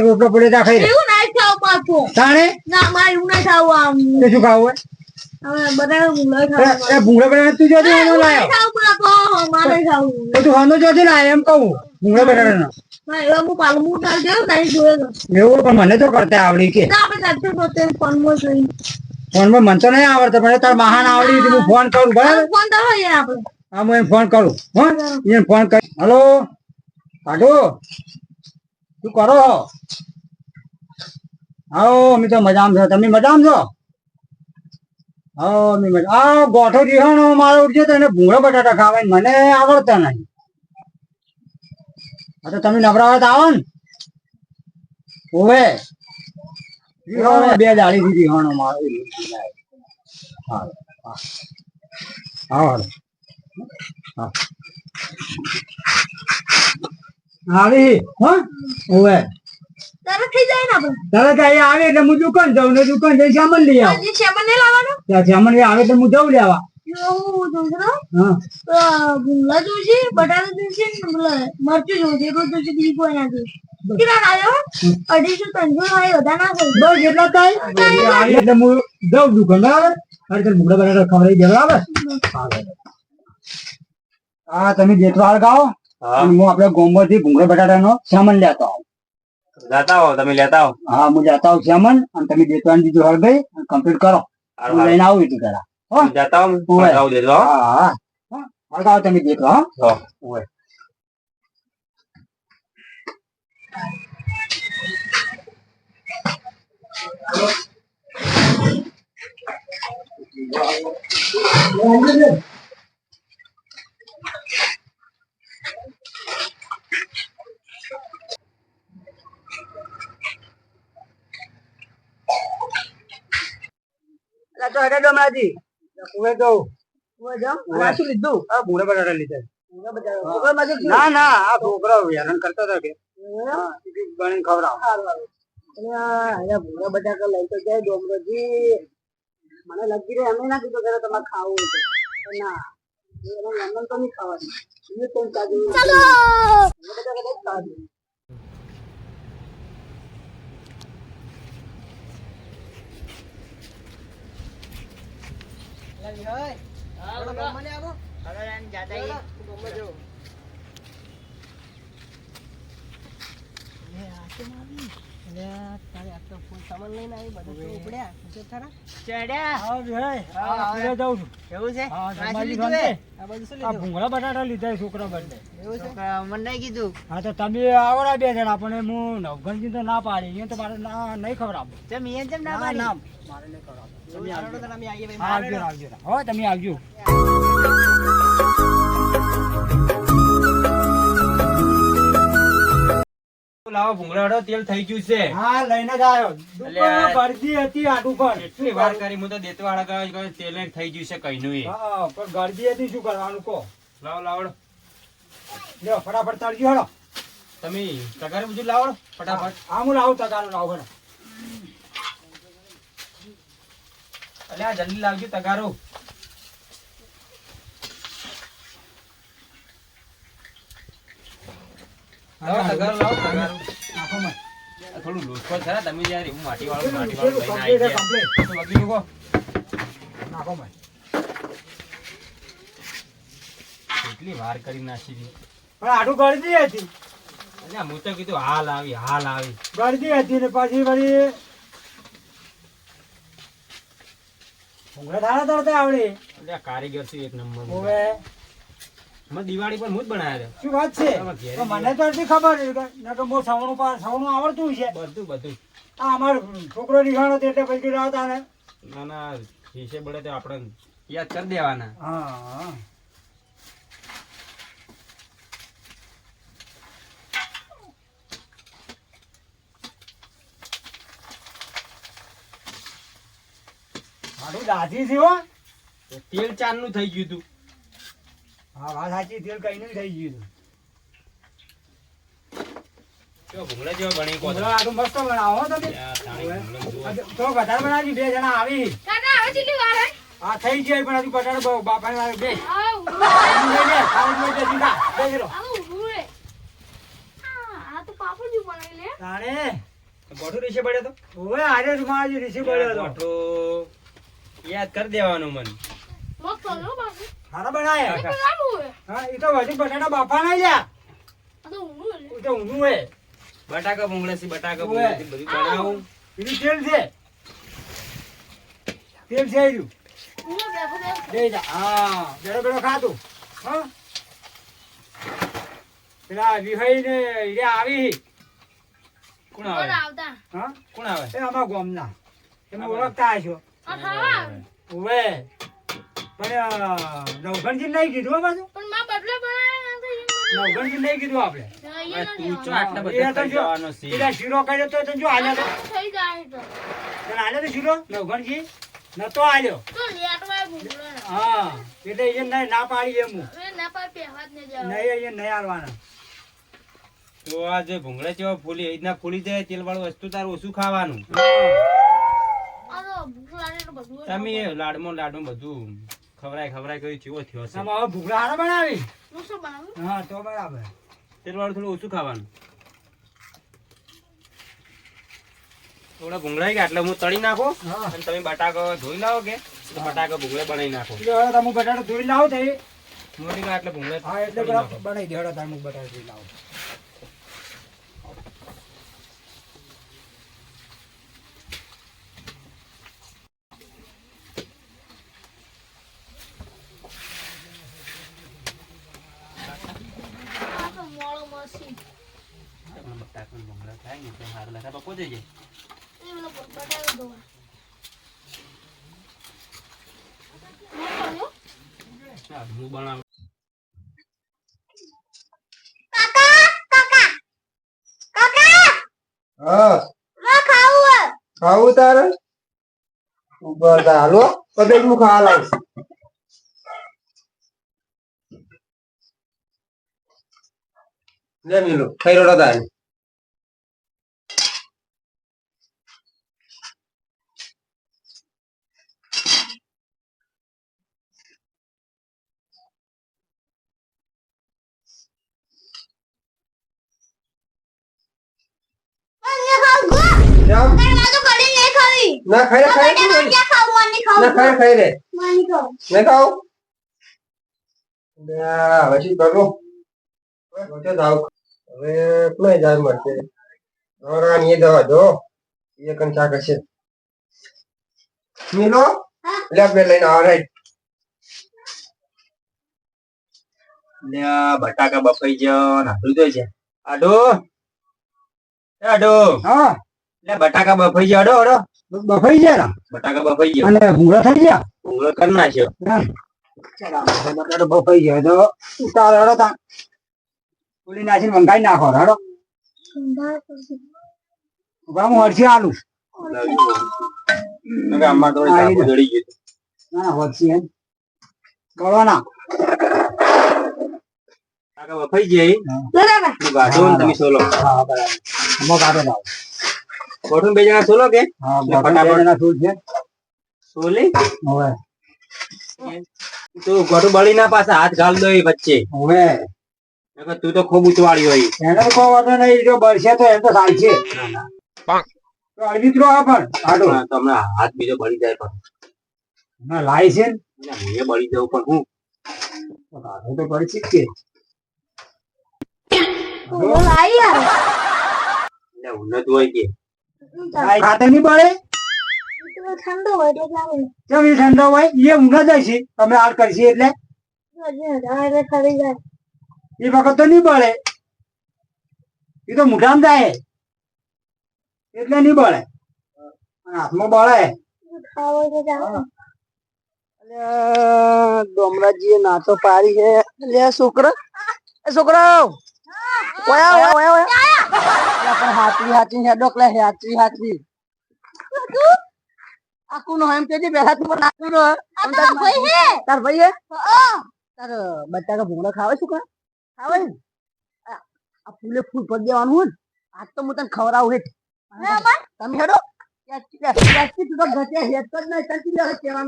રોટલો પડ્યો તા ખાઈ એવું નહીં ખાવ પાછો તાણે ના મારે એવું નહીં ખાવું આમ શું ખાવું હવે બધા ભૂંગળા ખાવ ભૂંગળા બટાટા તું જોજે હનો લાયો મારે ખાવું તું હનો જોજે લાયો એમ કહું ભૂંગળા બટાટાનો એવું પણ મને તો કરતા આવડી કે ફોનમાં મને તો નહીં આવડતો પણ તાર મહાન આવડી હું ફોન કરું બરાબર હા હું એમ ફોન કરું એને ફોન કર હલો કાઢો શું કરો આવો અમે તો મજામાં છો તમે મજામાં છો હા અમે મજા આ ગોઠો જીહાનો મારો ઉઠશે તો એને ભૂંગળા બટાટા ખાવા મને આવડતા નહીં હા તો તમે નવરાવત આવો ને ઓવે બે દાડી સુધી હણો મારો આવી હો ઓવે તરત થઈ જાય ને આપણે તરત આવે એટલે હું દુકાન જાઉં ને દુકાન જઈ સામાન લઈ આવું સામાન નહીં લાવવાનો ત્યાં સામાન આવે તો હું જઉં લેવા ભૂંગળા જોઈશે બટાટા જોઈશે મરચું જોઈશે રોજ જોઈશે બીજી કોઈ ના જોઈશે કેટલા આવ્યો 250 300 વધારે ના બસ એટલા થાય એટલે હું જાઉં દુકાન બરાબર અરે તને ભૂંગળા બટાટા ખવડાવી દે બરાબર હા તમે જેટવાળ ગાઓ હું આપડે ગોમ્બર થી ભૂંગળા બટાટાનો સામાન લેતો આવું તમે લેતા આવો હા હું લેતા આવું સામાન અને તમે જેટવાળ દીધું હળગાઈ કમ્પ્લીટ કરો લઈને આવું એટલું પેલા જાતા આવું દેજો હા હળગાવો તમે જેટલો હા ના ના આ છોકરા હેરાન કરતા હતા કે બની ખવડાવ ભૂંગળા બટાકા લઈ તો જાય ડોમરોજી મને લગી રહે અમે ના કીધું કે તમારે ખાવું હોય ના લંડન તો નહીં ખાવાનું સામાન લઈને આવી બધું ઉપડ્યા ભૂંગળા બટાટા લીધા છોકરા બંને મને કીધું હા તો તમે આવડા બે જણા પણ હું નવગણજી તો ના પાડી તો મારે નહીં ખવડાવું મારે નહીં ખવડાવું તમે આવજો લાવો ભૂંગળાડો તેલ થઈ ગયું છે હા લઈને જ આવ્યો ગરદી હતી આટું પર એટલી વાર કરી હું તો દેતવાળા ગયો તેલ થઈ ગયું છે કઈનું હા પણ ગરદી હતી શું કરવાનું કો લાવો લાવડો લ્યો ફટાફટ તળજો હેડો તમે તગારે બધું લાવડો ફટાફટ હા હું લાવું તગારું લાવો હેડો અલ્યા જલ્દી લાવજો તગારો થોડું લોચકો છે તમે યાર હું માટી વાળું લઈને આવી ગયા કેટલી વાર કરી નાખી પણ આટલું ગળદી હતી અલ્યા હું તો કીધું હાલ આવી ગળદી હતી ને પછી વળી ભૂંગળા ધારા તરતા આવડે અલ્યા કારીગર છે એક નંબર હવે દિવાળી પર હું જ બનાવ્યા શું વાત છે મને તો નથી ખબર સવણું આવડતું છે બધું આ અમારો છોકરો નિહાળો એટલે પછી આવતા ને ના હિસે બળે તો આપણે યાદ કરી દેવાના હા મારું દાદી છે હો તેલ ચાંદનું થઈ ગયું તું હા વાત સાચી તેલ કઈ નહીં થઈ ગયું ભૂંગળા જેવા બની ભૂંગળા આટલું મસ્ત બનાવો તમે તો વધારે બનાવજો બે જણા આવી હા થઈ જાય પણ હજુ બટાડો બાપા બે ગોઠું રીસે પડ્યો તો ઓવે આરે રૂમાજી રીસી પડ્યો તો ગોઠું યાદ કરી દેવાનું મન ખાના બનાયા હા એ તો વધી બટાટા બાફા ના લ્યા એ તો ઊંધું હે બટાકા ભૂંગળા બટાકા ભૂંગળા બધું બનાવું એનું તેલ છે તેલ છે એનું દે જા હા બેડો બેડો ખાતું હા પેલા વિભાઈ ને ઈરે આવી કોણ આવે હા કોણ આવે એ અમારા ગામના તમે ઓળખતા હશો ઓવે પણ નવગણજી નહીં કીધું હો પાછું નવગણજી નહીં કીધું આપણે તું ચો આટલા બધા થઈ જવાનો છે પેલા શીરો કર્યો તો તને જો આલ્યો તો તને આલ્યો તો શીરો નવગણજી નતો આલ્યો હા એટલે એ ના પાડી એમ નહીં અહીંયા નહીં આવવાના તો આ જે ભૂંગળા જેવા ફૂલી એ રીતના ફૂલી જાય તેલ વાળું વસ્તુ તારું ઓછું ખાવાનું તમે લાડમાં બધું ખવરાય કર્યું ચેવો થયો છે હવે ભૂખડા હારા બનાવી હા તો બરાબર તેલ વાળું થોડું ઓછું ખાવાનું થોડા ભૂંગળા કે એટલે હું તળી નાખો અને તમે બટાકા ધોઈ લાવો કે બટાકા ભૂંગળા બનાવી નાખો તમે બટાટા ધોઈ લાવો તો મોટી કા એટલે ભૂંગળા હા એટલે બનાવી દેડો તમે બટાટા ધોઈ લાવો બટાકા ભૂંગળા થાય ને તો હાર લખા પપ્પો જઈ જાય હું બનાવું ખાવું તારે હાલો પદેજ હું ખાવા લાવીશ લે મિલો ખાઈ રોડો તારે ના ખાઈ રે મેં ખાવ હવે શું કરું હવે કોઈ જાય મળશે દોરાની દવા દો એ કંચા કરશે મિલો લે બે લઈને આવ રાઈટ લે બટાકા બફાઈ ગયો નાખી દો છે આડો હા લે બટાકા બફાઈ ગયો આડો બફાઈ જાય બટાકા બફાઈ ગયો અને ભૂંગળા થઈ ગયા ભૂંગળો કરી નાખ્યો બટાટો બફાઈ ગયો તો ઉતાર હડો તા પુલી નાખીને વંગાઈ નાખો હડો હું હરસી આલું આમાં થોડી સાબુ જડી ગયું ના હરસી એમ કરવાના બટાકા બફાઈ જાય ગાઢો ને તમે સોલો હા બરાબર આમાં કાઢો લાવો કોઠું બે જણા સોલો કે હા ફટાફટ સૂટ છે સોલી હવે તું ગોઠું બળી ના પાછા હાથ ઘાલ દો એ વચ્ચે હવે તું તો ખૂબ ઉતવાળી હોય એને તો કોઈ વાંધો નહીં જો બળશે તો એમ તો ચાલશે તો અડવિત્રો આ પણ આડો તો હમણાં હાથ બીજો બળી જાય પણ ના લાય છે ને હું બળી જાઉં પણ હું હું તો બળી શીખશે ઉન્નત હોય કે ખાતે નહીં બળે ઠંડો હોય તો ચાલે કેમ એ ઠંડો હોય એ ઊંઘા જાય છે તમે હાલ કરશી એટલે ખરી જાય એ વખત તો નહીં બળે એ તો મુઠામાં જાય એટલે નહીં બળે હાથમાં બળે ખાવો તો ચાલે ડોમરાજી નાતો પાડી છે લે છોકરો હાચરી હાચરી હેડો કલે હાચરી આકુ નો એમ કેજી બેઠા તું નાખું નો તાર ભાઈ હે તાર બટાકા ભૂંગળા ખાવે શું કા ખાવે આ ફૂલે ફૂલ પર દેવાનું હોય આજ તો હું તને ખવડાવું હેઠ તમે હેડો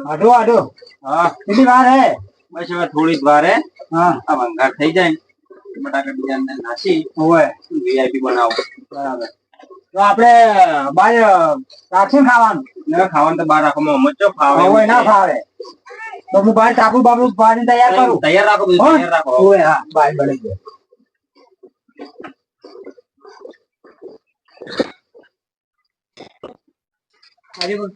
આડો આડો હા કેટલી વાર હે બસ હવે થોડી જ વાર હે હા આ વંગાર થઈ જાય ને બટાકા બીજા અંદર નાસી હોય વીઆઈપી બનાવો. બરાબર. તો આપણે બાર રાખીને ખાવાનું. ને ખાવાનું તો બહાર રાખો મમ્મી ચો ફાવે હોય ના ફાવે તો હું બહાર ટાપુ બાપુ પાણી તૈયાર કરું. તૈયાર રાખો બધું હો? તૈયાર રાખો. હોય હા બાય બની ગયો. હાજી બોલ.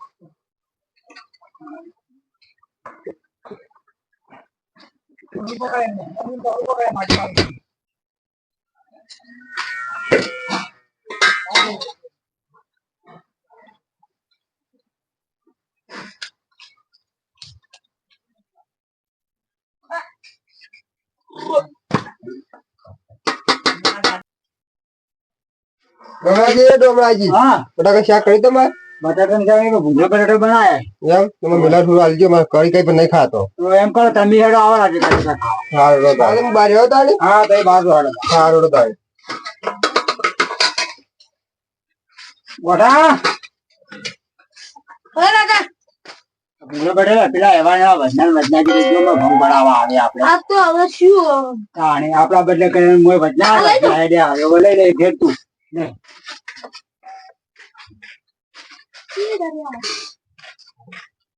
ડોમરાજી હા બટાકા શાક કરી તમારે બટાકા ને ભૂંગળા બટાકા બનાયા એમ તમે મિલા થોડું આલજો મારે કરી કઈ પણ નહીં ખાતો તો એમ કરો તમે હેડો આવો આજે સારું બાર આવ્યો તારે હા તો બાજુ હેડો સારું તારે ગોઠા ભૂંગળા બટાકા પેલા એવા વજનાજી રેડિયોમાં ભૂંગ બનાવવા આવે આપણે આ તો હવે શું તાણે આપણા બદલે કરીને મોય વજના આઈડિયા આવે હવે લઈ લે ઘેર તું લે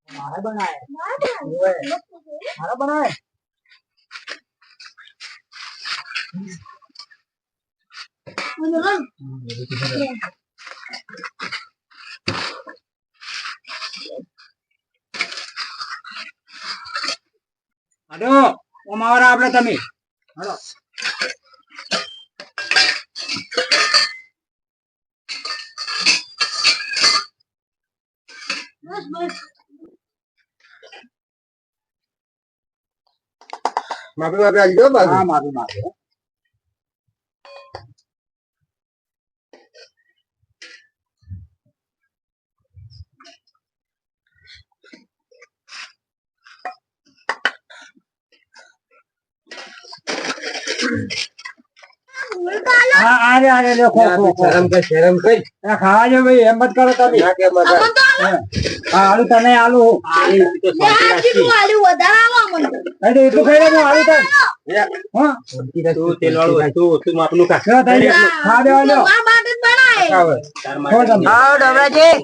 મારે બનાય મારે બનાય હાલો અમારા આપણે તમે હાલો માપી માપી આલજો બાજુ હા મારું મારું હા આરે આરે લે ખો ખો ખો શરમ કઈ આ ખાવા જો ભાઈ એમ મત કરો તમે ના કે મજા હા આલુ તને આલુ અરે એટલું ખાઈ લે હું આલુ તને હા તું તેલ વાળું તું માપનું ખા. ચલો થઈ ગયું ખા દેવા લ્યો તાર માટે આવો ડબરાજી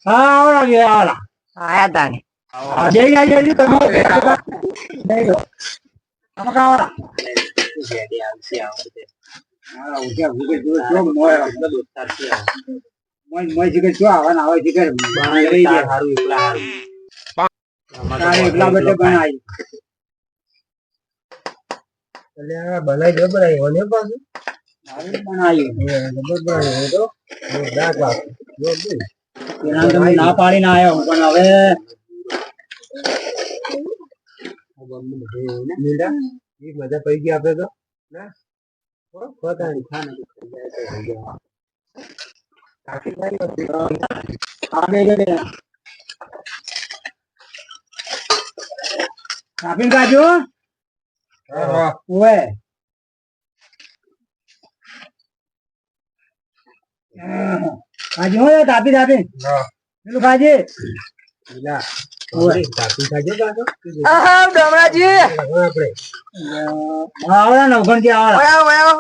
હા આવો આવો આયા તાને આ જઈ ગયા જઈ તમે જઈ લો તમે ખાવા રેડી આવશે આવશે. હા ઉઠ્યા ભૂગે જો મોય બધા દોસ્તારથી આવો. મોય મોય જીગર જો આવા ને આવે જીગર બનાવી તાર હારું એકલા હારું. તારે એકલા બદલે બનાવી એટલે આ બનાવી દો બનાવી ઓને પાછું તારે બનાવી જબર બનાવી તો જોરદાર વાત જોરદાર એના તમે ના પાડીને આયા હું પણ હવે મીંડા એ મજા પડી ગઈ આપણે તો ના પોતાની કાકી કાપીને કાજો હા ઓએ કાજો હો કાપી કાપી હા પેલું કાજે ના ઓય કાકી ખાજો કાકો આહા ડમરાજી આપણે આવડા નવગણ થી આવડા વયો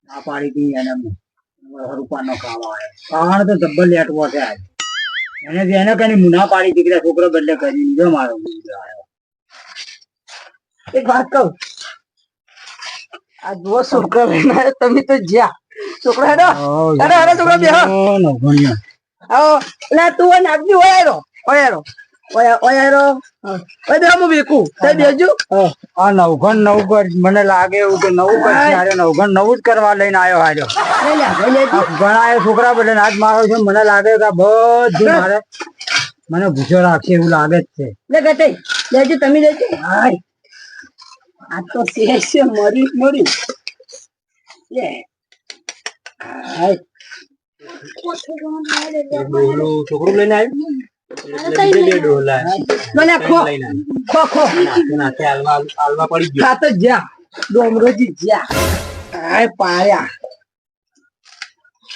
ના પાડી દી એને રૂપાનો ખાવા આવ્યો તો જબ્બર લેટવો છે આજ એને કઈ મુના પાડી દીકરા છોકરો બદલે કરી જો મારો આવ્યો એક વાત કહું આ જો છોકરા લઈને તમે તો જ્યાં છોકરા હેડો હેડો હેડો છોકરા બેહો આવો એટલે તું નાખજી ઓયારો ઓયારો ઓયારો ઓય દે હું બેકું તે દેજો આ નવઘણ નવ મને લાગે એવું કે નવું કરશે આરે નવઘણ નવું જ કરવા લઈને આવ્યો હાજો ઘણા છોકરા બદલે આજ મારો છે મને લાગે કે બધું મારે મને ભૂસો રાખશે એવું લાગે જ છે લે ગટે લેજો તમે લેજો હાય આ તો શેષ મરી મરી લે હાય છોકરું લઈને આવ્યું મને ખો ખો ખો હાલવા પડી ગયો. ખાતો જા ડોમરોજી જા હાય પાયા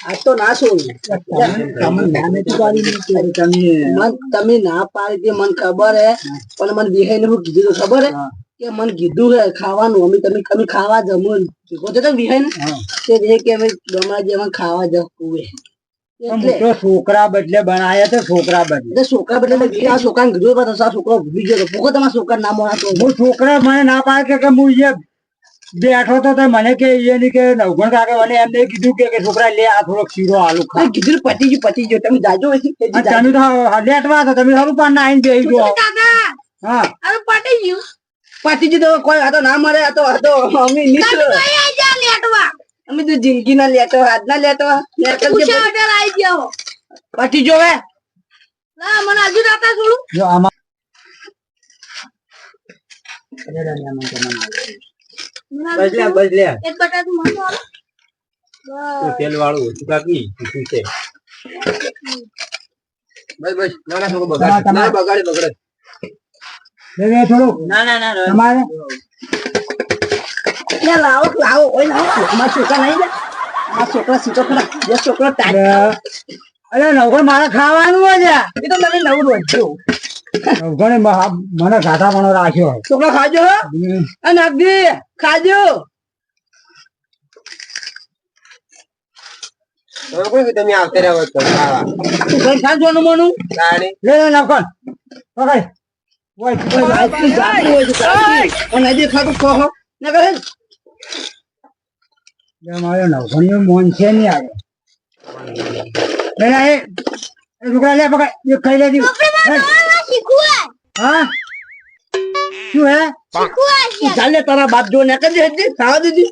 આ તો ના છોડું. તમે ના પાડી મને ખબર હે, પણ મને વિહાઈ ને હું કીધું તો ખબર હે કે મને કીધું હે ખાવાનું અમે તમે ખાવા જમો વિહાઈ ને કે અમે ગમરાજી અમે ખાવા જવું મોટો છોકરા બદલે બનાયા તો છોકરા બદલે છોકરા બદલે આ છોકરાને કીધું પાછો આ છોકરો ભૂલી ગયો પોકો તમારા છોકરા નામ મોડા હું છોકરા મને ના પાડે કે હું એ બેઠો તો મને કે એની કે નવગણ કાકા મને એમને કીધું કે છોકરા લે આ થોડો ખીરો આલુ ખા કીધું પતી ગયો તમે જાજો તમે તો લેટવા તો તમે સારું પાન આવીને બેસી ગયો હા પતી ગયું તો કોઈ આ તો ના મળે આ તો અમે અમે તો જિંદગી ના લેતો હાથ ના લેતો પતી જો હે મને હજુ રાતા છોડું જો આમાં બદલે એક બટાટું મને આલો. તેલ વાળું ઓછું કાકી શું છે બસ ના ના થોડું બગાડ ના બગાડે લે થોડું ના તમારે લાવો ઓય લાવો મારા છોકરા નહીં લે આ છોકરા સીધો ખરા જે છોકરો અરે નવગણ મારે ખાવાનું હોય એ તો તમે નવું રોજો નવગણે મને ઘાટા પણ રાખ્યો છોકરા ખાજો અને નાગજી ખાજો તમે આવતે રહો તો ખાવા તું કઈ ખાજવાનું મનું તાણે લે નવગણ પકડ અને હજી ખાતું ખો ના કરે મારો નવગણીઓ મોન છે નહીં આવે પેલા એ છોકરા લે પકડ એ ખાઈ લેતી હા શું હે ચાલે તારા બાપ જો ને કરી હજી ખાવા દીધી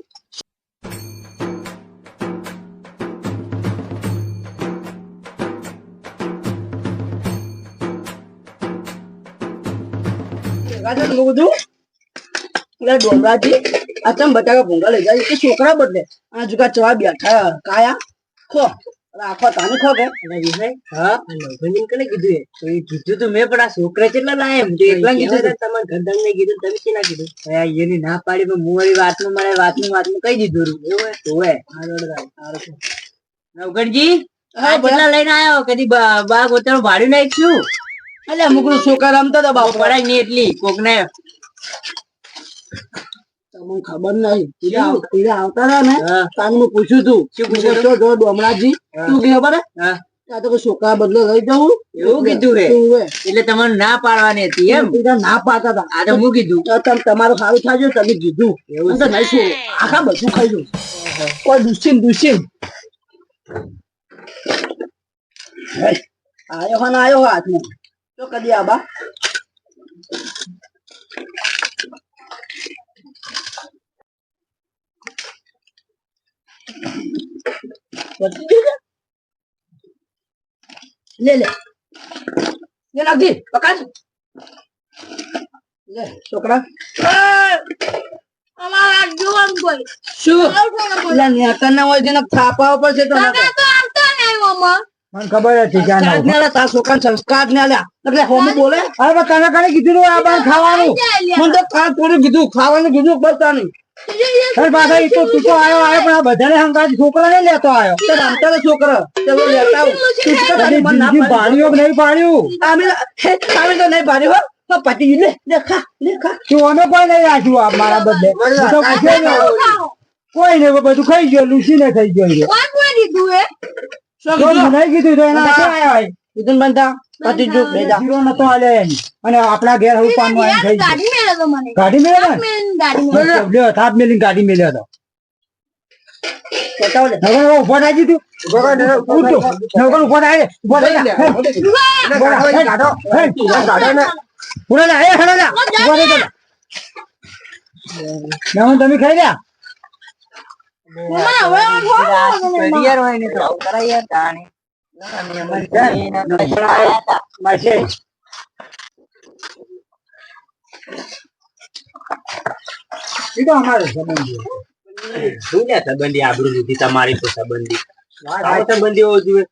ડોંગરાજી અચમ બટાકા ભૂંગા લઈ જાય કે છોકરા બદલે આ જુગા ચવા બેઠા કાયા ખો રાખો તાને ખો કે હા કને કીધું કીધું તો મેં પણ આ છોકરા કેટલા લાયા એમ એકલા કીધું તમારે ગરદન ને કીધું તમે કેના કીધું એની ના પાડી પણ મુવારી વાતનું કહી દીધું એવું હોય નવગણજી કેટલા લઈને આવ્યો કદી બા ગોતર ભાડ્યું નાખ્યું એટલે અમુક છોકરા રમતો તો બાપ પડાય નહીં એટલી કોક ને તમને ખબર નહીં પેલા આવતા હતા ને તાને મેં પૂછ્યું તું શું પૂછ્યું જો ડોમરાજી તું કે ખબર હે ત્યાં તો છોકરા બદલે લઈ જવું એવું કીધું હે એટલે તમારે ના પાડવાની હતી એમ ના પાડતા હતા આ તો હું કીધું તમારું સારું થાય તમે કીધું એવું તો નહીં શું આખા બધું ખાઈ જવું કોઈ દુશ્ચિન આયો હાથમાં તો કદી આબા લે નાખી પકાડ લે છોકરા અમારા જોવાનું કોઈ શું એટલે નેકર ના હોય જેને થાપા ઉપર છે તો કાકા તો આવતો નહીં મમ્મા મને ખબર હતી કે તારા છોકરા સંસ્કાર ને આલ્યા એટલે હોમ બોલે અરે તને કને કીધું આ બાર ખાવાનું મને તો કાં થોડું કીધું ખાવાનું કીધું બસ તાની અરે પાછા ઈ તો તું તો આયો પણ આ બધાને હંગાત છોકરા નહીં લેતો આયો તે રમતા તો છોકરા તે લેતા આવ તું તો તારી મન ના પાડ્યું કે નહીં પાડ્યું અમે તો નહીં પાડ્યું હો પતી લે ખા તું અમે કોઈ નહીં રાખ્યું આ મારા બદલે તો પૂછે ને કોઈ નહીં બધું ખાઈ ગયો લૂસી ને થઈ ગયો કોણ દીધું હે તો નહીં કીધું તો એના હાથે આયો કીધું બનતા પતી જો બેજા જીરો નતો આલે અને આપણા ઘેર ઉપાનું આઈને થઈ ગયું ગાડી મેળ્યો તો મને ગાડી મેળ્યો ને ગાડી મેળ્યો લ્યો થાપ મેલીને ગાડી મેલ્યો તો બતાવ લે હવે ઉભો થાય તું નવગણ ઉભો થાય ઉભો થઈ ગાડો ને પૂરો લે એ હેડો લે ઉભો થઈ જા મેમન તમે ખાઈ ગયા મમ્મા હવે તૈયાર હોય ને તો કરાય યાર તાણી સંબંધી આબરૂ લીધી તમારી તો સંબંધી સંબંધી હોવો જોઈએ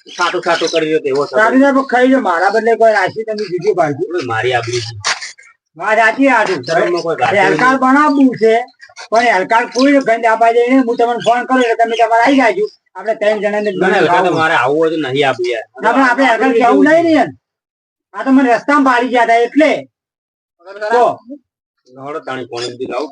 સાટો કરી એવો ખાઈ જો મારા બદલે કોઈ રાશી તમે બીજું પાડજો મારી આબરૂ મારે રાશી આડું કોઈ સરકાર બનાવવું છે પણ હલકાળ કોઈ ગંધ આપવા દે નહીં. હું તમને ફોન કરું એટલે તમે તમારે આવી જાજો. આપણે 3 જણાને જ મને ખાવું. તો મારે આવું હોય તો નહીં આપ્યું યાર. આપણે હલકાળ જવું નહીં ને યાર. આ તો મને રસ્તામાં બાળી ગયા હતા એટલે તો નવડો તાણી કોણ દીધું આવું